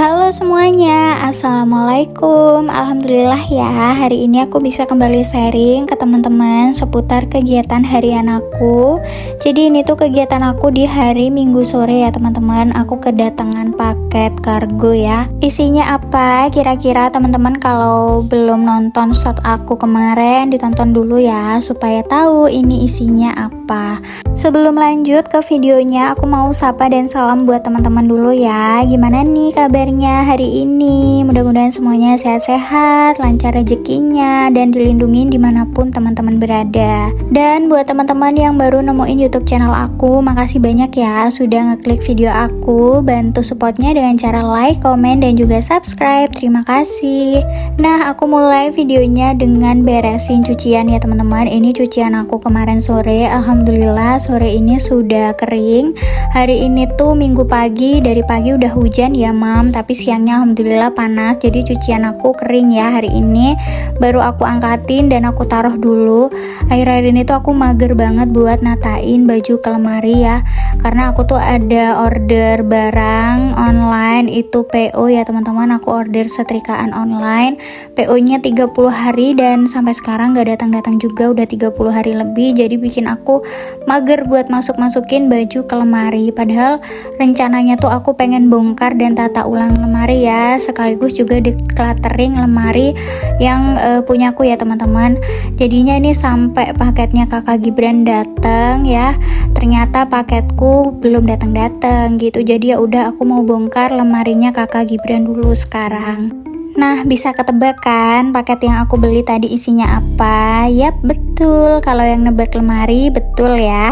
Halo semuanya, assalamualaikum. Alhamdulillah ya, hari ini aku bisa kembali sharing ke teman-teman seputar kegiatan harian aku. Jadi ini tuh kegiatan aku di hari Minggu sore ya teman-teman. Aku kedatangan paket kargo ya. Isinya apa? Kira-kira teman-teman kalau belum nonton shot aku kemarin, ditonton dulu ya supaya tahu ini isinya apa. Sebelum lanjut ke videonya, aku mau sapa dan salam buat teman-teman dulu ya. Gimana nih kabarnya hari ini? Mudah-mudahan semuanya sehat-sehat, lancar rezekinya, dan dilindungi dimanapun teman-teman berada. Dan buat teman-teman yang baru nemuin YouTube channel aku, makasih banyak ya sudah ngeklik video aku. Bantu supportnya dengan cara like, komen, dan juga subscribe. Terima kasih. Nah, aku mulai videonya dengan beresin cucian ya teman-teman. Ini cucian aku kemarin sore. Alhamdulillah sore ini sudah kering. Hari ini tuh Minggu pagi, dari pagi udah hujan ya mam, tapi siangnya alhamdulillah panas. Jadi cucian aku kering ya hari ini. Baru aku angkatin dan aku taruh dulu. Akhir-akhir ini tuh aku mager banget buat natain baju ke lemari ya, karena aku tuh ada order barang online, itu PO ya teman-teman. Aku order setrikaan online, PO nya 30 hari dan sampai sekarang gak datang-datang juga, udah 30 hari lebih. Jadi bikin aku mager buat masukin baju ke lemari. Padahal rencananya tuh aku pengen bongkar dan tata ulang lemari ya, sekaligus juga decluttering lemari yang punyaku ya teman-teman. Jadinya ini sampai paketnya kakak Gibran datang ya, ternyata paketku belum datang-datang gitu. Jadi ya udah, aku mau bongkar lemarinya kakak Gibran dulu sekarang. Nah, bisa ketebak kan paket yang aku beli tadi isinya apa? Yap, betul. Kalau yang nebak lemari, betul ya.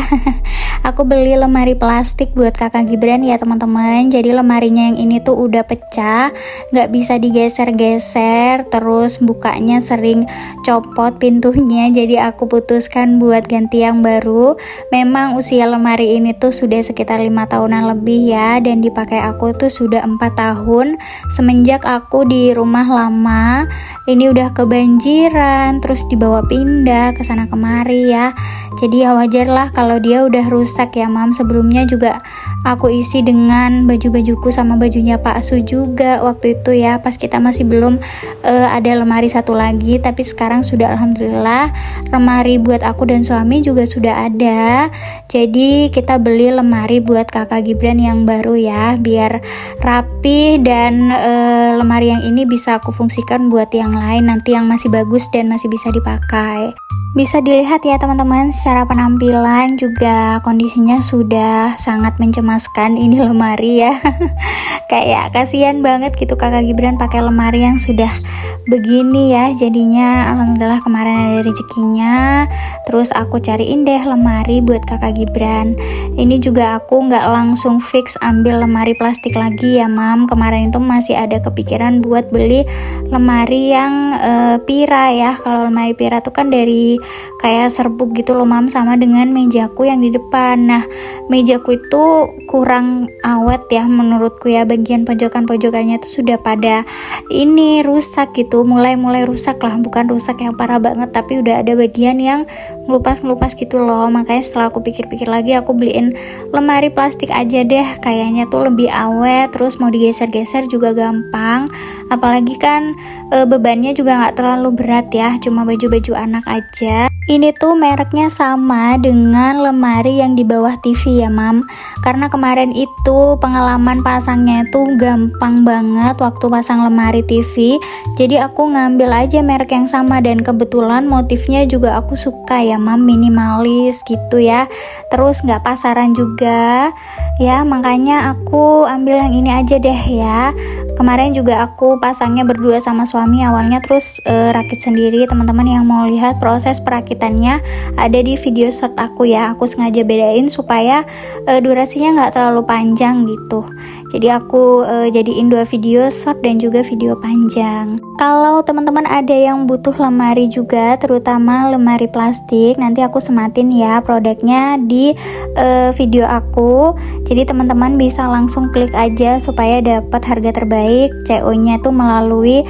Aku beli lemari plastik buat kakak Gibran ya teman-teman. Jadi lemarinya yang ini tuh udah pecah, nggak bisa digeser-geser, terus bukanya sering copot pintunya. Jadi aku putuskan buat ganti yang baru. Memang usia lemari ini tuh sudah sekitar 5 tahunan lebih ya, dan dipakai aku tuh sudah 4 tahun semenjak aku di rumah lama. Ini udah kebanjiran, terus dibawa pindah ke sana kemari ya. Jadi ya wajar lah kalau dia udah rusak ya mam. Sebelumnya juga aku isi dengan baju-bajuku sama bajunya Pak Su juga waktu itu ya, pas kita masih belum ada lemari satu lagi. Tapi sekarang sudah alhamdulillah lemari buat aku dan suami juga sudah ada. Jadi kita beli lemari buat kakak Gibran yang baru ya, biar rapi. Dan lemari yang ini bisa aku fungsikan buat yang lain nanti yang masih bagus dan masih bisa dipakai. Bisa dilihat ya teman-teman, secara penampilan juga kondisinya sudah sangat mencemaskan ini lemari ya. Kayak kasihan banget gitu kakak Gibran pakai lemari yang sudah begini ya. Jadinya alhamdulillah kemarin ada rezekinya, terus aku cariin deh lemari buat kakak Gibran. Ini juga aku nggak langsung fix ambil lemari plastik lagi ya mam. Kemarin itu masih ada kepikiran buat beli lemari yang pira ya. Kalau lemari pira tuh kan dari kayak serbuk gitu loh mam, sama dengan mejaku yang di depan. Nah, mejaku itu kurang awet ya menurutku ya, bagian pojokan-pojokannya tuh sudah pada ini rusak gitu, mulai rusak lah, bukan rusak yang parah banget, tapi udah ada bagian yang ngelupas gitu loh. Makanya setelah aku pikir-pikir lagi, aku beliin lemari plastik aja deh, kayaknya tuh lebih awet, terus mau digeser-geser juga gampang, apalagi kan bebannya juga nggak terlalu berat ya, cuma baju-baju anak aja. Ini tuh mereknya sama dengan lemari yang di bawah TV ya mam, karena kemarin itu pengalaman pasangnya itu gampang banget waktu pasang lemari TV. Jadi aku ngambil aja merek yang sama, dan kebetulan motifnya juga aku suka ya mam, minimalis gitu ya, terus nggak pasaran juga ya, makanya aku ambil yang ini aja deh ya. Kemarin juga aku pasangnya berdua sama suami awalnya, terus rakit sendiri. Teman-teman yang mau lihat proses perakitannya ada di video short aku ya. Aku sengaja bedain supaya durasinya nggak terlalu panjang gitu. Jadi aku jadiin 2 video short dan juga video panjang. Kalau teman-teman ada yang butuh lemari juga, terutama lemari plastik, nanti aku sematin ya produknya di video aku. Jadi teman-teman bisa langsung klik aja supaya dapat harga terbaik. CO-nya tuh melalui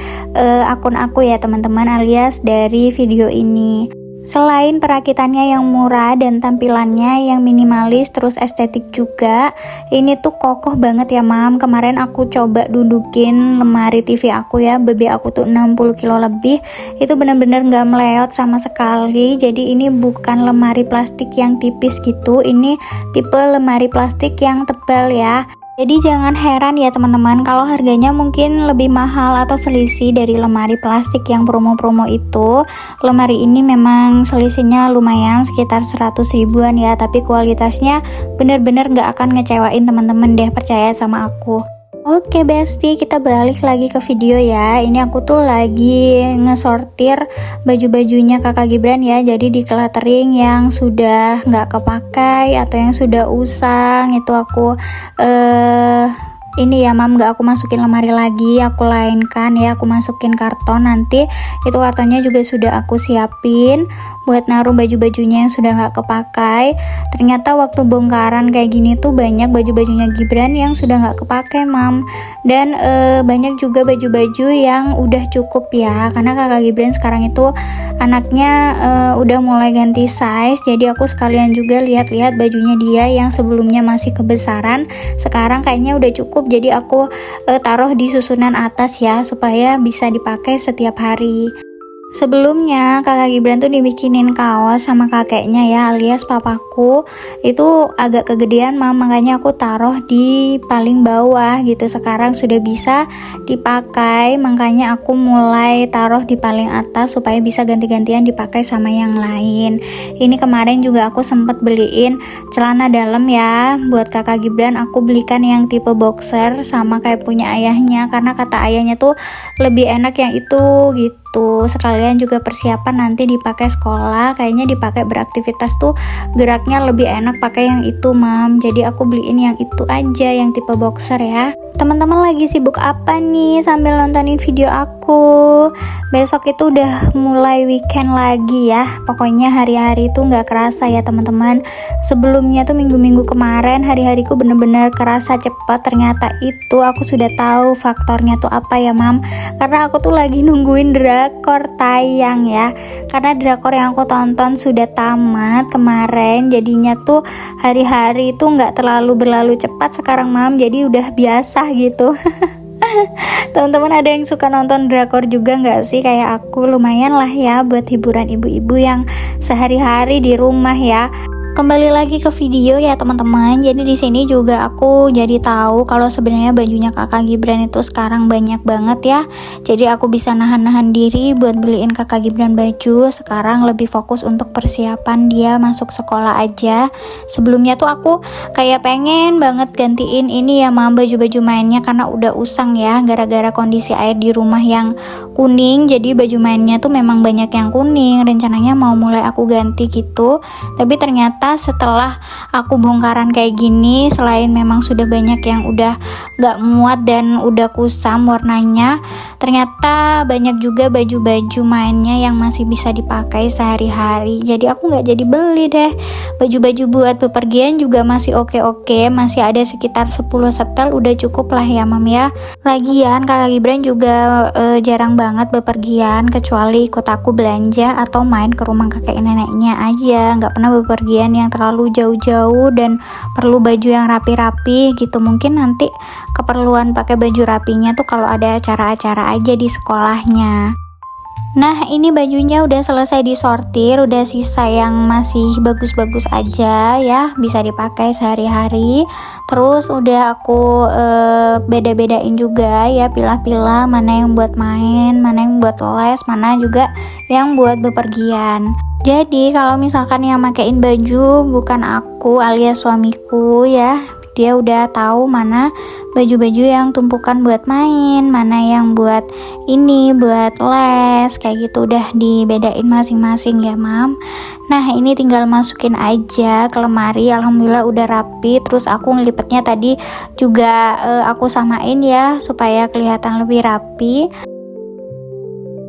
akun aku ya teman-teman, alias dari video ini. Selain perakitannya yang murah dan tampilannya yang minimalis terus estetik juga, ini tuh kokoh banget ya mam. Kemarin aku coba dudukin lemari TV aku ya, bebek aku tuh 60 kilo lebih, itu bener-bener gak meleot sama sekali. Jadi ini bukan lemari plastik yang tipis gitu, ini tipe lemari plastik yang tebal ya. Jadi jangan heran ya teman-teman kalau harganya mungkin lebih mahal atau selisih dari lemari plastik yang promo-promo itu. Lemari ini memang selisihnya lumayan sekitar 100 ribuan ya, tapi kualitasnya bener-bener gak akan ngecewain teman-teman deh, percaya sama aku. Oke bestie, kita balik lagi ke video ya. Ini aku tuh lagi ngesortir baju-bajunya kakak Gibran ya. Jadi di cluttering yang sudah nggak kepakai atau yang sudah usang itu aku ini ya mam, gak aku masukin lemari lagi, aku lainkan ya, aku masukin karton. Nanti itu kartonnya juga sudah aku siapin buat naruh baju-bajunya yang sudah gak kepakai. Ternyata waktu bongkaran kayak gini tuh banyak baju-bajunya Gibran yang sudah gak kepakai mam. Dan banyak juga baju-baju yang udah cukup ya, karena kakak Gibran sekarang itu anaknya udah mulai ganti size. Jadi aku sekalian juga lihat-lihat bajunya dia yang sebelumnya masih kebesaran, sekarang kayaknya udah cukup. Jadi aku taruh di susunan atas ya, supaya bisa dipakai setiap hari. Sebelumnya kakak Gibran tuh dibikinin kaos sama kakeknya ya, alias papaku. Itu agak kegedean mam, makanya aku taruh di paling bawah gitu. Sekarang sudah bisa dipakai, makanya aku mulai taruh di paling atas supaya bisa ganti-gantian dipakai sama yang lain. Ini kemarin juga aku sempat beliin celana dalam ya buat kakak Gibran. Aku belikan yang tipe boxer sama kayak punya ayahnya, karena kata ayahnya tuh lebih enak yang itu gitu. Sekalian juga persiapan nanti dipakai sekolah, kayaknya dipakai beraktivitas tuh geraknya lebih enak pakai yang itu mam. Jadi aku beliin yang itu aja, yang tipe boxer ya. Teman-teman lagi sibuk apa nih sambil nontonin video aku? Besok itu udah mulai weekend lagi ya. Pokoknya hari-hari itu nggak kerasa ya teman-teman. Sebelumnya tuh minggu-minggu kemarin hari-hariku bener-bener kerasa cepat. Ternyata itu aku sudah tahu faktornya tuh apa ya mam. Karena aku tuh lagi nungguin drakor tayang ya. Karena drakor yang aku tonton sudah tamat kemarin, jadinya tuh hari-hari itu nggak terlalu berlalu cepat sekarang mam. Jadi udah biasa gitu. Teman-teman ada yang suka nonton drakor juga nggak sih kayak aku? Lumayan lah ya buat hiburan ibu-ibu yang sehari-hari di rumah ya. Kembali lagi ke video ya teman-teman. Jadi di sini juga aku jadi tahu kalau sebenarnya bajunya kakak Gibran itu sekarang banyak banget ya. Jadi aku bisa nahan-nahan diri buat beliin kakak Gibran baju. Sekarang lebih fokus untuk persiapan dia masuk sekolah aja. Sebelumnya tuh aku kayak pengen banget gantiin ini ya mam, baju-baju mainnya karena udah usang ya gara-gara kondisi air di rumah yang kuning. Jadi baju mainnya tuh memang banyak yang kuning. Rencananya mau mulai aku ganti gitu. Tapi ternyata setelah aku bongkaran kayak gini, selain memang sudah banyak yang udah gak muat dan udah kusam warnanya, ternyata banyak juga baju-baju mainnya yang masih bisa dipakai sehari-hari. Jadi aku gak jadi beli deh. Baju-baju buat bepergian juga masih oke-oke, masih ada sekitar 10 setel, udah cukup lah ya mam ya. Lagian kakak Gibran juga jarang banget bepergian, kecuali ikut aku belanja atau main ke rumah kakek neneknya aja. Gak pernah bepergian yang terlalu jauh-jauh dan perlu baju yang rapi-rapi gitu. Mungkin nanti keperluan pakai baju rapinya tuh kalau ada acara-acara aja di sekolahnya. Nah ini bajunya udah selesai disortir, udah sisa yang masih bagus-bagus aja ya, bisa dipakai sehari-hari. Terus udah aku beda-bedain juga ya, pilah-pilah mana yang buat main, mana yang buat les, mana juga yang buat bepergian. Jadi kalau misalkan yang makein baju bukan aku alias suamiku ya, dia udah tahu mana baju-baju yang tumpukan buat main, mana yang buat ini buat les, kayak gitu udah dibedain masing-masing ya mam. Nah ini tinggal masukin aja ke lemari. Alhamdulillah udah rapi. Terus aku ngelipetnya tadi juga aku samain ya supaya kelihatan lebih rapi.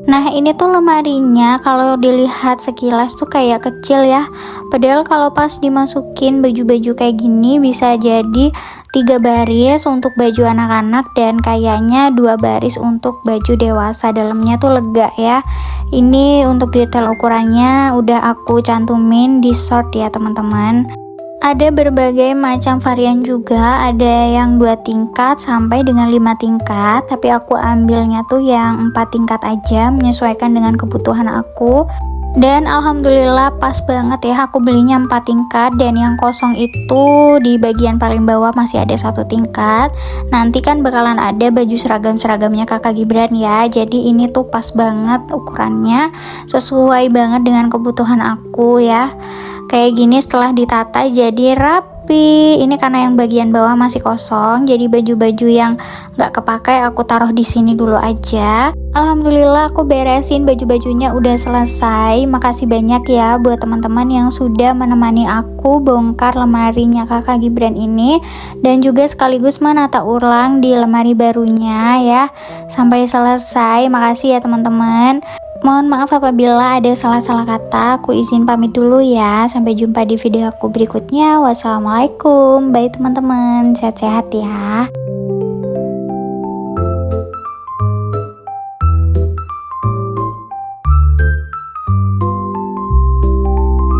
Nah ini tuh lemarinya kalau dilihat sekilas tuh kayak kecil ya, padahal kalau pas dimasukin baju-baju kayak gini bisa jadi 3 baris untuk baju anak-anak dan kayaknya 2 baris untuk baju dewasa. Dalamnya tuh lega ya. Ini untuk detail ukurannya udah aku cantumin di short ya teman-teman. Ada berbagai macam varian juga, ada yang 2 tingkat sampai dengan 5 tingkat, tapi aku ambilnya tuh yang 4 tingkat aja, menyesuaikan dengan kebutuhan aku. Dan alhamdulillah pas banget ya, aku belinya 4 tingkat dan yang kosong itu di bagian paling bawah masih ada 1 tingkat. Nanti kan bakalan ada baju seragam-seragamnya kakak Gibran ya, jadi ini tuh pas banget ukurannya, sesuai banget dengan kebutuhan aku ya. Kayak gini setelah ditata jadi rapi. Ini karena yang bagian bawah masih kosong, jadi baju-baju yang nggak kepakai aku taruh di sini dulu aja. Alhamdulillah aku beresin baju-bajunya udah selesai. Makasih banyak ya buat teman-teman yang sudah menemani aku bongkar lemarinya kakak Gibran ini, dan juga sekaligus menata ulang di lemari barunya ya sampai selesai. Makasih ya teman-teman. Mohon maaf apabila ada salah-salah kata. Aku izin pamit dulu ya. Sampai jumpa di video aku berikutnya. Wassalamualaikum. Bye teman-teman. Sehat-sehat ya.